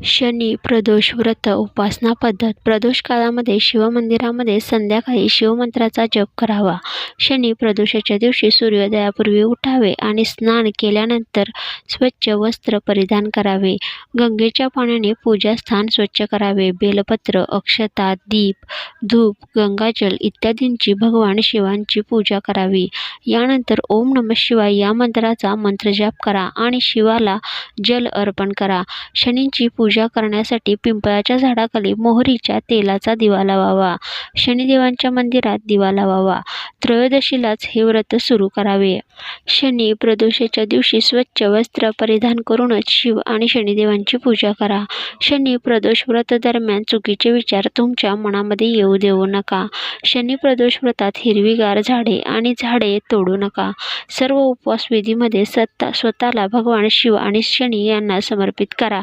शनी प्रदोष व्रत उपासना पद्धत. प्रदोष काळामध्ये शिवमंदिरामध्ये संध्याकाळी शिवमंत्राचा जप करावा. शनी प्रदोषाच्या दिवशी सूर्योदयापूर्वी उठावे आणि स्नान केल्यानंतर स्वच्छ वस्त्र परिधान करावे. गंगेच्या पाण्याने पूजास्थान स्वच्छ करावे. बेलपत्र, अक्षता, दीप, धूप, गंगाजल इत्यादींची भगवान शिवांची पूजा करावी. यानंतर ओम नमः शिवाय या मंत्राचा मंत्रजाप करा आणि शिवाला जल अर्पण करा. शनींची पूजा करण्यासाठी पिंपळाच्या झाडाखाली मोहरीच्या तेलाचा दिवा लावावा. शनिदेवांच्या मंदिरात दिवा लावावा. त्रयोदशीलाच हे व्रत सुरू करावे. शनी प्रदोषाच्या दिवशी स्वच्छ वस्त्र परिधान करूनच शिव आणि शनिदेवांची पूजा करा. शनी प्रदोष व्रत दरम्यान चुकीचे विचार तुमच्या मनामध्ये येऊ देऊ नका. शनी प्रदोष व्रतात हिरवीगार झाडे आणि झाडे तोडू नका. सर्व उपवास विधीमध्ये स्वतःला भगवान शिव आणि शनी यांना समर्पित करा.